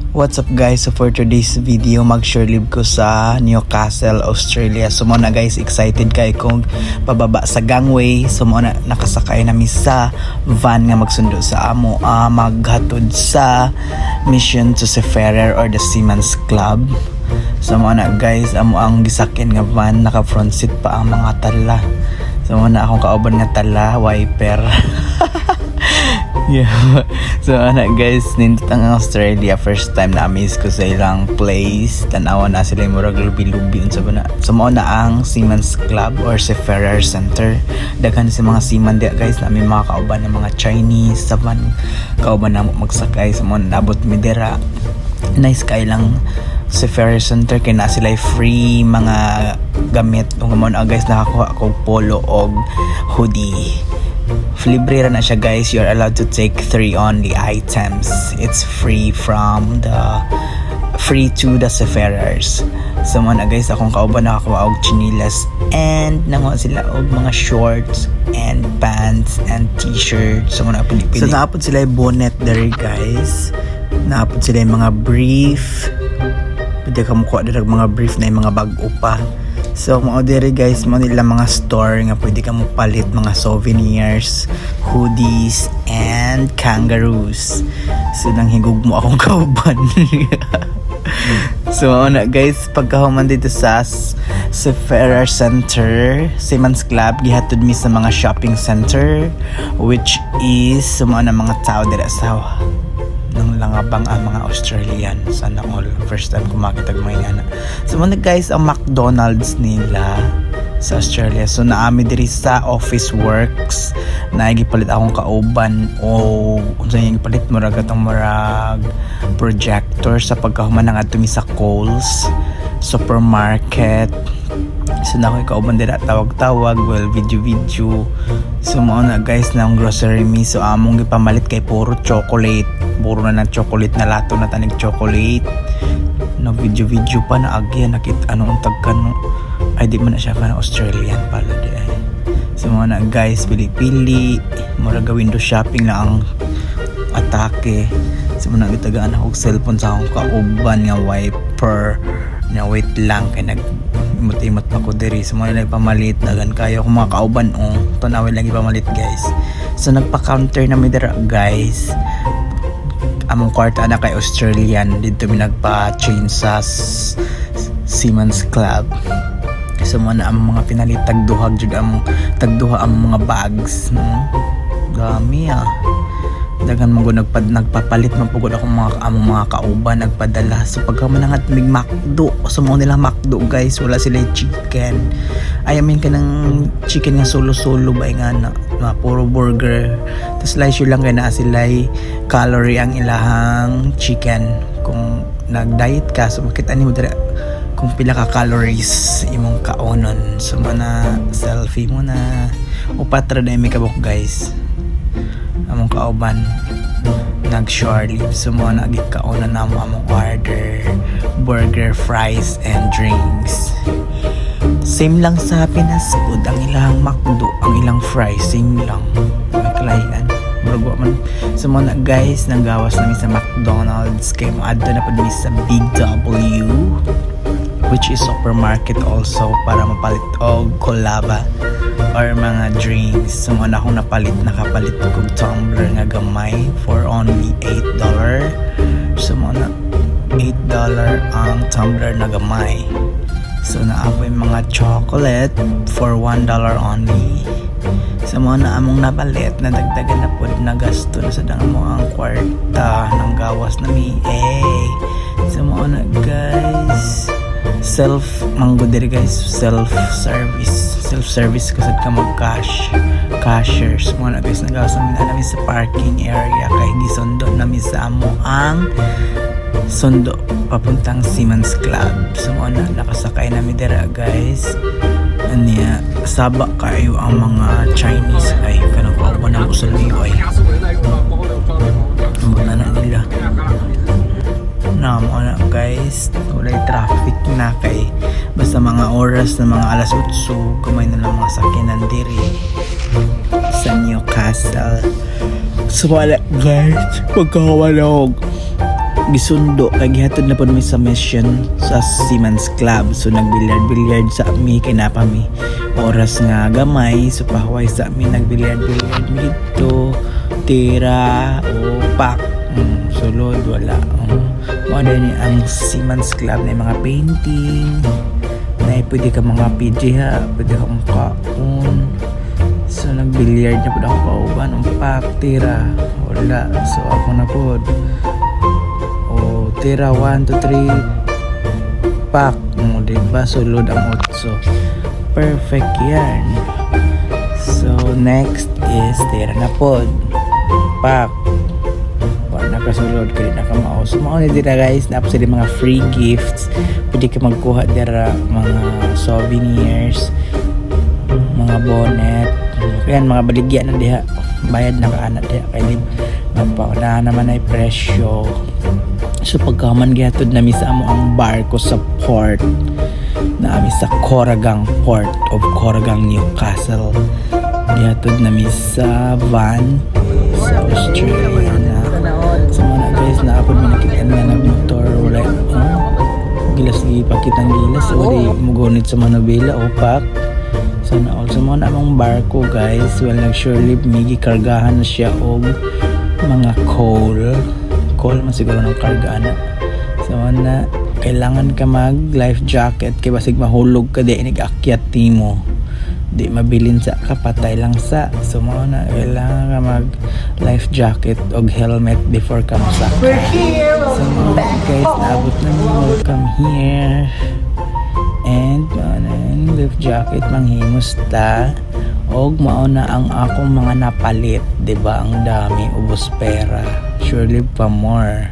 What's up guys, so for today's video mag-share live ko sa Newcastle, Australia. So muna guys, excited kay kong pababa sa gangway. So muna nakasakay nami sa van nga magsundo sa amo maghatod sa mission to Seafarer or the Seamen's Club. So muna guys, amo ang gisakyan nga van, naka front seat pa ang mga tala. So muna akong kauban nga tala, wiper. Yeah. So guys, nindot ang Australia, first time na miss ko sa ilang place. Tanawa na sila yung murag lubi-lubi unsa ba na. So mao na ang Seamen's Club or Seafarer Center. Daghan si mga seaman dia guys, na may mga kauban ng mga Chinese sa van. Kauban na magsakay sa mga nabot midera. Nice kay lang Seafarer Center kay na sila free mga gamit. Ug mo na guys, nakakuha ko polo og hoodie. Libre na siya guys. You're allowed to take 3 only items. It's free to the seafarers. So muna guys, akong kauban nakakuha og chinilas and nanguha sila og mga shorts and pants and t-shirts. So muna pili-pili. So naapod sila yung bonnet there guys. Naapod sila yung mga brief. Pwede ka mukuha dito mga brief na yung mga bag-o pa. So mao diri guys, mo nila mga store nga pwede ka mo palit mga souvenirs, hoodies and kangaroos. So nang higug mo akong kauban. So mao na guys, pagkahuman dito sa Seafarer Center, Seamen's Club, gihatod mi sa mga shopping center which is mao na mga tao dira sa nang langabang ang mga Australian. Sana all first time ko makita mga ana. So muna guys, ang McDonald's nila sa Australia. So naami diri sa Office Works na gipalit akong kauban o unsa yung gipalit mo ra gatong murag projector sa pagkahuman ng atumi sa Coles supermarket. So na ako kauban dira tawag-tawag, well video. So mao na guys na ang grocery mi. So among gipamalit kay puro chocolate. Puro na ng chocolate na lato na tanig chocolate. No video pa na agya nakit ano untag kano. Ay di man na siya kana Australian pala di ay. So mao na guys, pili-pili. Mura ga window shopping na ang atake. So muna gitagaan ako og cellphone sa akong kauban nga wiper. Na wait lang kay nag imot pa ko diri. So muna lang pamalit dagan kayo kung mga kauban tanawin lang ipamalit guys. So nagpa-counter na mi dira guys. Among kwarta na kay Australian dito mi nagpa-change sa Seamen's Club. So mo na ang mga pinalit tagduhag jud ang tagduha ang mga bags dami dagan mo nagpapalit man pugod ako among mga kauban nagpadala. So pagka man nga mig McDo, so mo nila McDo guys, wala sila chicken. I mean kanang chicken nga solo ba nga na puro burger. Tas slice lang kay na sila calorie ang ilahang chicken. Kung nag-diet ka, so makita nimo dira kung pila ka calories imong kaonon. So mana selfie mo na upatra na mi kabuk guys. Among kauban nag-shore live. So mo nagikaonan na among order burger, fries and drinks. Same lang sa Pinas food, ang ilang McDo, ang ilang fries same lang. May kalayan murag man. So mo na guys, nanggawas namin sa McDonald's kay mo adto na pud mi sa Big W which is supermarket also para mapalit og kolaba or mga drinks. So mo na akong nakapalit kog tumbler nga gamay for only $8. So mo na $8 ang tumbler na gamay. So naapoy mga chocolate for $1 only. So mo na among napalit na dagdagan na pud na gasto na sa dang mo ang kwarta ng gawas na mi. So mo na guys, self service kasad ka mag cashiers mo na guys. Nagawas namin sa parking area kay gisundo namin sa amo ang sundo papuntang Seamen's Club. So mo na nakasakay namin dira guys. Anya saba kayo ang mga Chinese ay kanang kauban ng usuliyo ay muna na nila na mo na guys, wala traffic na kay basta mga oras na mga alas 8 kumay na lang mga sakyanan diri sa Newcastle. So wala guys, magkawalog gisundo kay gihatod na pod mi sa mission sa Seaman's Club. So nagbilyard-bilyard sa mi kay napa mi oras nga gamay, so pahuway sa mi nagbilyard-bilyard mi dito, tira o pak. Sulod wala. Mao ni ang Seaman's Club na mga painting. Na pwede ka mga PG ha, pwede ka makaon. So nagbilyard na po ako pauban ang pak, tira wala, so ako na po tira 1 to 3 pak mo, diba? Sulod ang 8, perfect yan. So next is tira na po pak nakasulod ka rin nakamao. So mao ni dira guys, napo sila mga free gifts, pwede ka magkuha dira mga souvenirs, mga bonnet, yan mga baligya na diha, bayad na kaanat diha kay nagpauna naman ay presyo. So pagkaman gihatod nami sa amo ang barko sa port na ami sa Coragang Port of Coragang, Newcastle. Gihatod nami sa van sa Australia na. So mga guys, naapod mo nakita nga nagmotor wala gilas gipakitang gilas wala mugunit sa Manabela o pak. Sana also mo na among barko guys, well nag-surely migi kargahan na siya og mga coal man siguro ng karga na. So na kailangan ka mag life jacket kay basig mahulog ka di nag-akyat mo, di mabilin sa kapatay lang sa. So mo na kailangan ka mag life jacket og helmet before ka masaka. So guys, naabot na mo, welcome here. And life jacket manghimos ta og mao na ang akong mga napalit, diba? Ang dami, ubos pera, surely pa more.